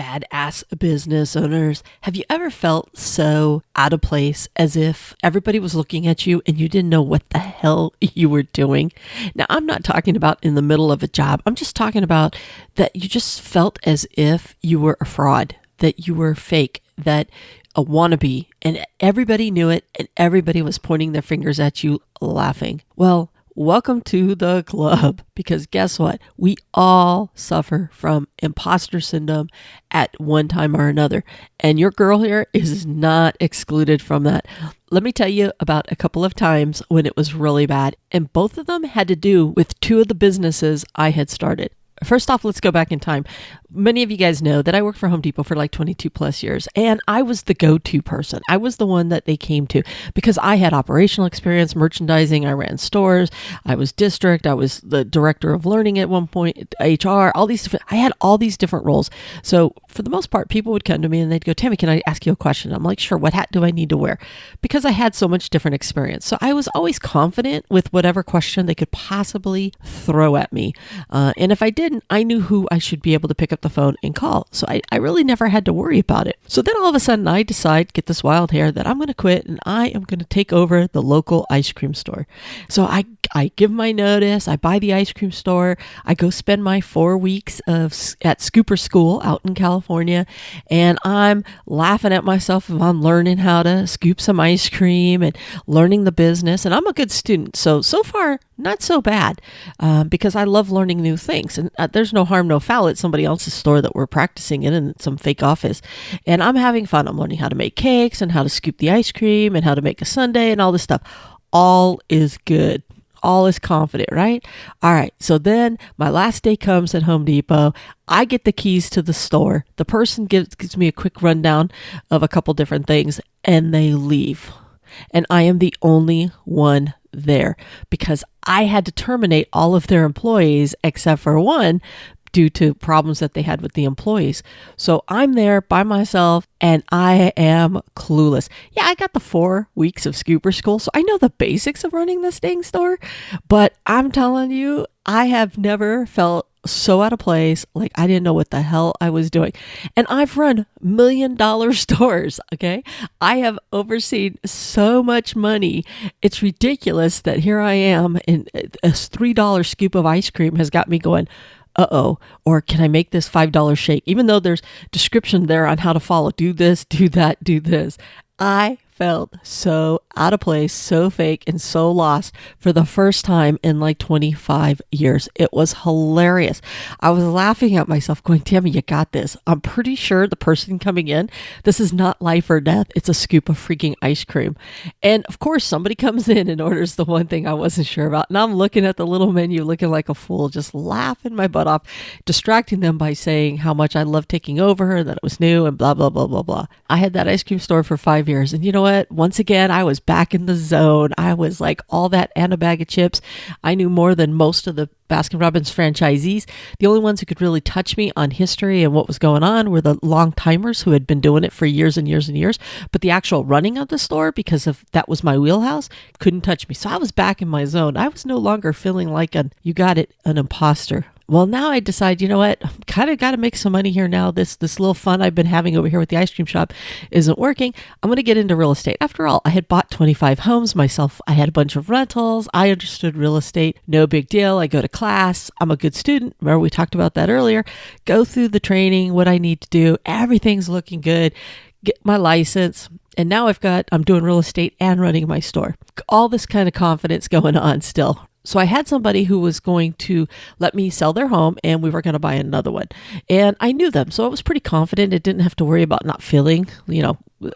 badass business owners, have you ever felt so out of place as if everybody was looking at you and you didn't know what the hell you were doing? Now, I'm not talking about in the middle of a job. I'm just talking about that you just felt as if you were a fraud, that you were fake, that a wannabe, and everybody knew it and everybody was pointing their fingers at you laughing. Well, welcome to the club, because guess what? We all suffer from imposter syndrome at one time or another. And your girl here is not excluded from that. Let me tell you about a couple of times when it was really bad. And both of them had to do with two of the businesses I had started. First off, let's go back in time. Many of you guys know that I worked for Home Depot for like 22 plus years, and I was the go-to person. I was the one that they came to because I had operational experience, merchandising, I ran stores, I was district, I was the director of learning at one point, HR, I had all these different roles. So for the most part, people would come to me and they'd go, Tammy, can I ask you a question? I'm like, sure, what hat do I need to wear? Because I had so much different experience. So I was always confident with whatever question they could possibly throw at me. And if I didn't, I knew who I should be able to pick up the phone and call. So I really never had to worry about it. So then all of a sudden I decide, get this wild hair, that I'm going to quit and I am going to take over the local ice cream store. So I give my notice, I buy the ice cream store, I go spend my 4 weeks at Scooper School out in California, and I'm laughing at myself if I'm learning how to scoop some ice cream and learning the business. And I'm a good student. So far, not so bad, because I love learning new things. And there's no harm, no foul at somebody else's store that we're practicing in some fake office. And I'm having fun. I'm learning how to make cakes and how to scoop the ice cream and how to make a sundae and all this stuff. All is good. All is confident, right? All right. So then my last day comes at Home Depot. I get the keys to the store. The person gives me a quick rundown of a couple different things and they leave. And I am the only one there because I had to terminate all of their employees except for one due to problems that they had with the employees. So I'm there by myself and I am clueless. Yeah, I got the 4 weeks of Scooper School, so I know the basics of running this dang store, but I'm telling you, I have never felt so out of place, like I didn't know what the hell I was doing. And I've run $1 million stores, okay? I have overseen so much money. It's ridiculous that here I am and a $3 scoop of ice cream has got me going, uh-oh, or can I make this $5 shake? Even though there's description there on how to follow, do this, do that, do this. I felt so out of place, so fake, and so lost for the first time in like 25 years. It was hilarious. I was laughing at myself going, Tammy, you got this. I'm pretty sure the person coming in, this is not life or death. It's a scoop of freaking ice cream. And of course, somebody comes in and orders the one thing I wasn't sure about. And I'm looking at the little menu, looking like a fool, just laughing my butt off, distracting them by saying how much I love taking over, that it was new and blah, blah, blah, blah, blah. I had that ice cream store for 5 years. And you know what? Once again, I was back in the zone. I was like all that and a bag of chips. I knew more than most of the Baskin-Robbins franchisees. The only ones who could really touch me on history and what was going on were the long timers who had been doing it for years and years and years. But the actual running of the store, because of that was my wheelhouse, couldn't touch me. So I was back in my zone. I was no longer feeling like an imposter. Well, now I decide, you know what, I'm kind of got to make some money here now. This little fun I've been having over here with the ice cream shop isn't working. I'm going to get into real estate. After all, I had bought 25 homes myself. I had a bunch of rentals. I understood real estate. No big deal. I go to class. I'm a good student. Remember, we talked about that earlier. Go through the training, what I need to do. Everything's looking good. Get my license. And now I'm doing real estate and running my store. All this kind of confidence going on still. So I had somebody who was going to let me sell their home and we were going to buy another one. And I knew them. So I was pretty confident. It didn't have to worry about not feeling,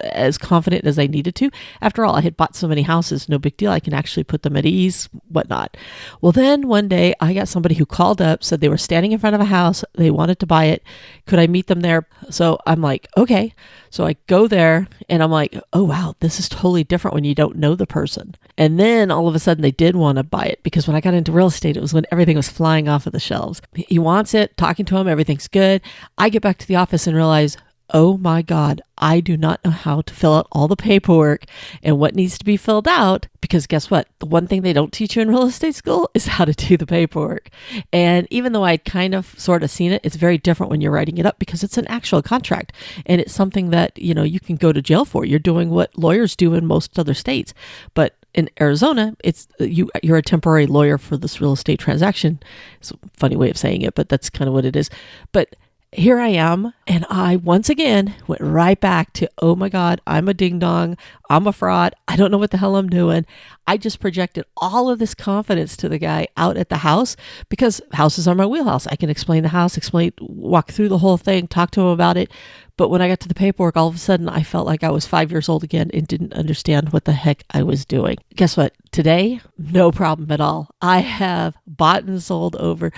as confident as I needed to. After all, I had bought so many houses, no big deal. I can actually put them at ease, whatnot. Well, then one day I got somebody who called up, said they were standing in front of a house. They wanted to buy it. Could I meet them there? So I'm like, okay. So I go there and I'm like, oh, wow, this is totally different when you don't know the person. And then all of a sudden they did want to buy it because when I got into real estate, it was when everything was flying off of the shelves. He wants it, talking to him, everything's good. I get back to the office and realize, oh my God, I do not know how to fill out all the paperwork and what needs to be filled out, because guess what? The one thing they don't teach you in real estate school is how to do the paperwork. And even though I'd kind of sort of seen it, it's very different when you're writing it up because it's an actual contract and it's something that, you can go to jail for. You're doing what lawyers do in most other states. But in Arizona, it's you're a temporary lawyer for this real estate transaction. It's a funny way of saying it, but that's kind of what it is. But here I am, and I once again went right back to, oh my God, I'm a ding dong, I'm a fraud, I don't know what the hell I'm doing. I just projected all of this confidence to the guy out at the house because houses are my wheelhouse. I can explain the house, walk through the whole thing, talk to him about it. But when I got to the paperwork, all of a sudden I felt like I was 5 years old again and didn't understand what the heck I was doing. Guess what? Today, no problem at all. I have bought and sold over,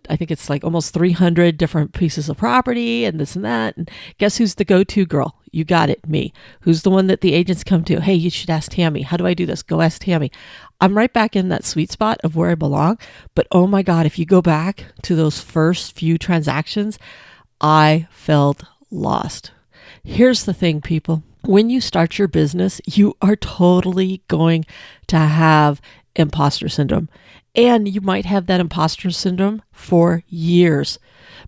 I think it's like almost 300 different pieces of property and this and that. And guess who's the go-to girl? You got it, me. Who's the one that the agents come to? Hey, you should ask Tammy. How do I do this? Go ask Tammy. I'm right back in that sweet spot of where I belong. But oh my God, if you go back to those first few transactions, I felt lost. Here's the thing, people. When you start your business, you are totally going to have imposter syndrome. And you might have that imposter syndrome for years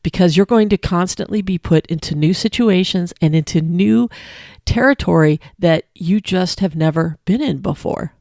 because you're going to constantly be put into new situations and into new territory that you just have never been in before.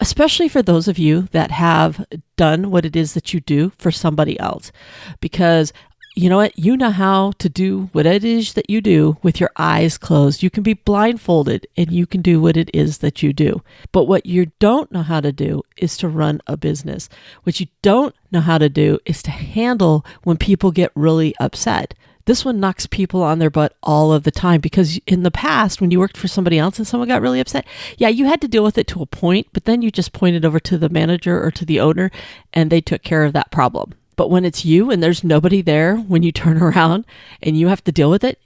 Especially for those of you that have done what it is that you do for somebody else. Because you know what? You know how to do what it is that you do with your eyes closed. You can be blindfolded and you can do what it is that you do. But what you don't know how to do is to run a business. What you don't know how to do is to handle when people get really upset. This one knocks people on their butt all of the time because in the past, when you worked for somebody else and someone got really upset, yeah, you had to deal with it to a point, but then you just pointed over to the manager or to the owner and they took care of that problem. But when it's you and there's nobody there when you turn around and you have to deal with it,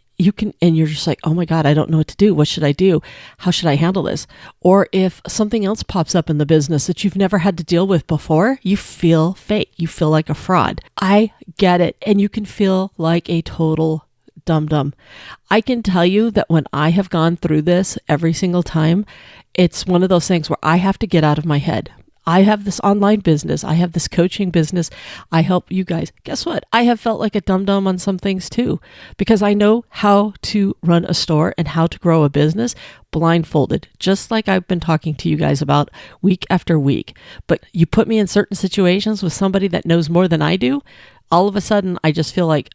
and you're just like, oh my God, I don't know what to do. What should I do? How should I handle this? Or if something else pops up in the business that you've never had to deal with before, you feel fake. You feel like a fraud. I get it. And you can feel like a total dum-dum. I can tell you that when I have gone through this every single time, it's one of those things where I have to get out of my head. I have this online business. I have this coaching business. I help you guys. Guess what? I have felt like a dum-dum on some things too, because I know how to run a store and how to grow a business blindfolded, just like I've been talking to you guys about week after week. But you put me in certain situations with somebody that knows more than I do, all of a sudden I just feel like,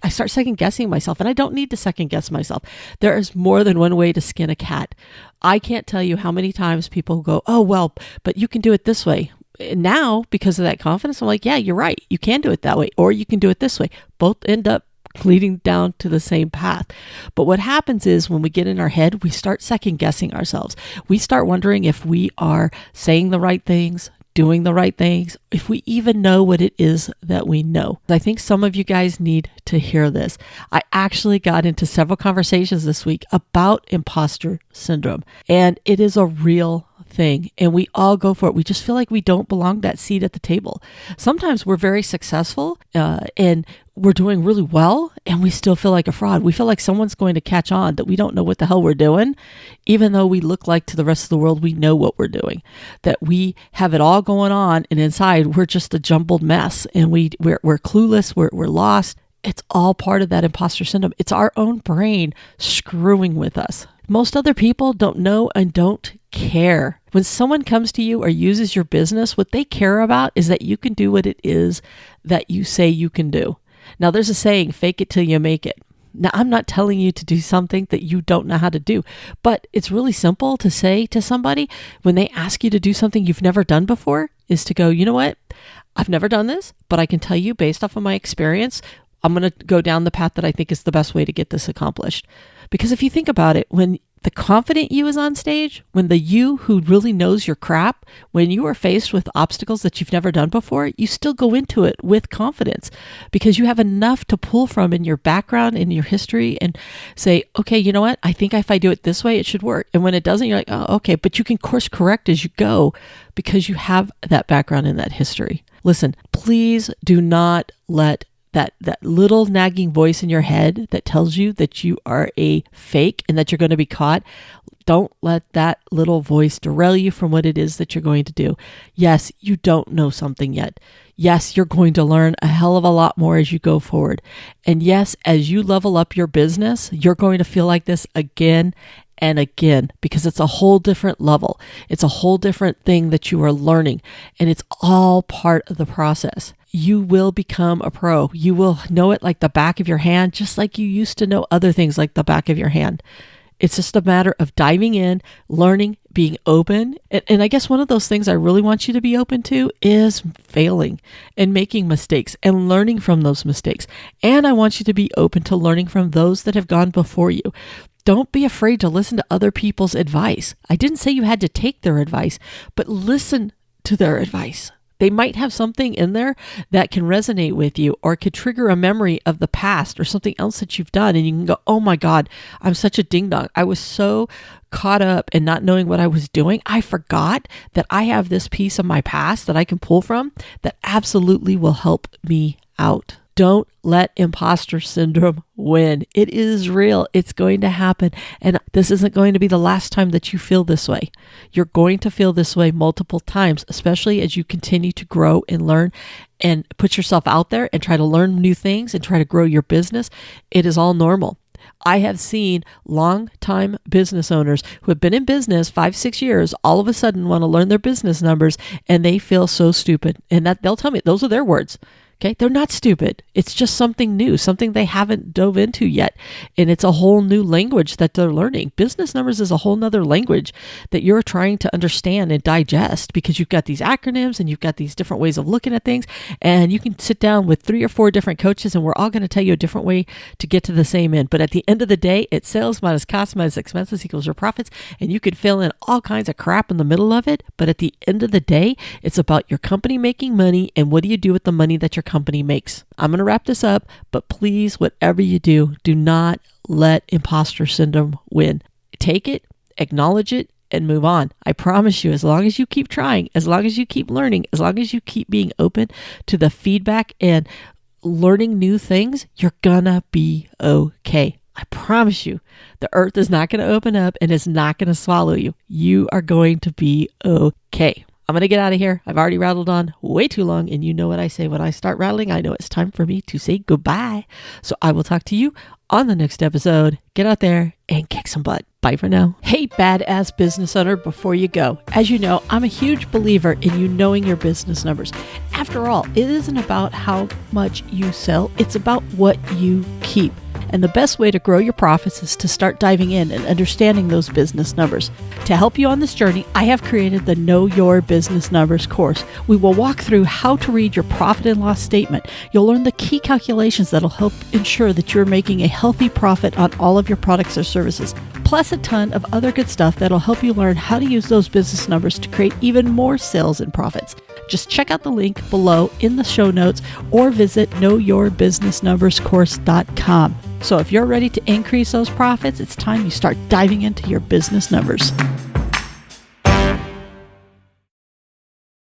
I start second guessing myself, and I don't need to second guess myself. There is more than one way to skin a cat. I can't tell you how many times people go, oh, well, but you can do it this way. And now, because of that confidence, I'm like, yeah, you're right. You can do it that way, or you can do it this way. Both end up leading down to the same path. But what happens is when we get in our head, we start second guessing ourselves. We start wondering if we are saying the right things, doing the right things, if we even know what it is that we know. I think some of you guys need to hear this. I actually got into several conversations this week about imposter syndrome, and it is a real thing, and we all go for it. We just feel like we don't belong that seat at the table. Sometimes we're very successful and we're doing really well, and we still feel like a fraud. We feel like someone's going to catch on that we don't know what the hell we're doing, even though we look like to the rest of the world we know what we're doing, that we have it all going on, and inside we're just a jumbled mess, and we're clueless, we're lost. It's all part of that imposter syndrome. It's our own brain screwing with us. Most other people don't know and don't care. When someone comes to you or uses your business, what they care about is that you can do what it is that you say you can do. Now, there's a saying, fake it till you make it. Now, I'm not telling you to do something that you don't know how to do, but it's really simple to say to somebody when they ask you to do something you've never done before is to go, you know what? I've never done this, but I can tell you based off of my experience, I'm going to go down the path that I think is the best way to get this accomplished. Because if you think about it, when the confident you is on stage, when the you who really knows your crap, when you are faced with obstacles that you've never done before, you still go into it with confidence because you have enough to pull from in your background, in your history, and say, okay, you know what? I think if I do it this way, it should work. And when it doesn't, you're like, oh, okay, but you can course correct as you go because you have that background in that history. Listen, please do not let that little nagging voice in your head that tells you that you are a fake and that you're going to be caught, don't let that little voice derail you from what it is that you're going to do. Yes, you don't know something yet. Yes, you're going to learn a hell of a lot more as you go forward. And yes, as you level up your business, you're going to feel like this again and again, because it's a whole different level. It's a whole different thing that you are learning, and it's all part of the process. You will become a pro. You will know it like the back of your hand, just like you used to know other things like the back of your hand. It's just a matter of diving in, learning, being open. And I guess one of those things I really want you to be open to is failing and making mistakes and learning from those mistakes. And I want you to be open to learning from those that have gone before you. Don't be afraid to listen to other people's advice. I didn't say you had to take their advice, but listen to their advice. They might have something in there that can resonate with you or could trigger a memory of the past or something else that you've done. And you can go, oh my God, I'm such a ding dong. I was so caught up in not knowing what I was doing. I forgot that I have this piece of my past that I can pull from that absolutely will help me out. Don't let imposter syndrome win. It is real. It's going to happen. And this isn't going to be the last time that you feel this way. You're going to feel this way multiple times, especially as you continue to grow and learn and put yourself out there and try to learn new things and try to grow your business. It is all normal. I have seen long-time business owners who have been in business 5-6 years, all of a sudden want to learn their business numbers, and they feel so stupid. And that they'll tell me, those are their words. Okay, they're not stupid. It's just something new, something they haven't dove into yet. And it's a whole new language that they're learning. Business numbers is a whole nother language that you're trying to understand and digest, because you've got these acronyms and you've got these different ways of looking at things. And you can sit down with 3 or 4 different coaches and we're all going to tell you a different way to get to the same end. But at the end of the day, it's sales minus cost minus expenses equals your profits. And you could fill in all kinds of crap in the middle of it. But at the end of the day, it's about your company making money and what do you do with the money that your company makes. I'm going to wrap this up, but please, whatever you do not let imposter syndrome win. Take it, acknowledge it, and move on. I promise you, as long as you keep trying, as long as you keep learning, as long as you keep being open to the feedback and learning new things, you're gonna be okay. I promise you, the earth is not going to open up and it's not going to swallow you. You are going to be okay. I'm going to get out of here. I've already rattled on way too long, and you know what I say when I start rattling. I know it's time for me to say goodbye. So I will talk to you on the next episode. Get out there and kick some butt. Bye for now. Hey, badass business owner, before you go, as you know, I'm a huge believer in you knowing your business numbers. After all, it isn't about how much you sell. It's about what you keep. And the best way to grow your profits is to start diving in and understanding those business numbers. To help you on this journey, I have created the Know Your Business Numbers course. We will walk through how to read your profit and loss statement. You'll learn the key calculations that'll help ensure that you're making a healthy profit on all of your products or services, plus a ton of other good stuff that'll help you learn how to use those business numbers to create even more sales and profits. Just check out the link below in the show notes or visit knowyourbusinessnumberscourse.com. So if you're ready to increase those profits, it's time you start diving into your business numbers.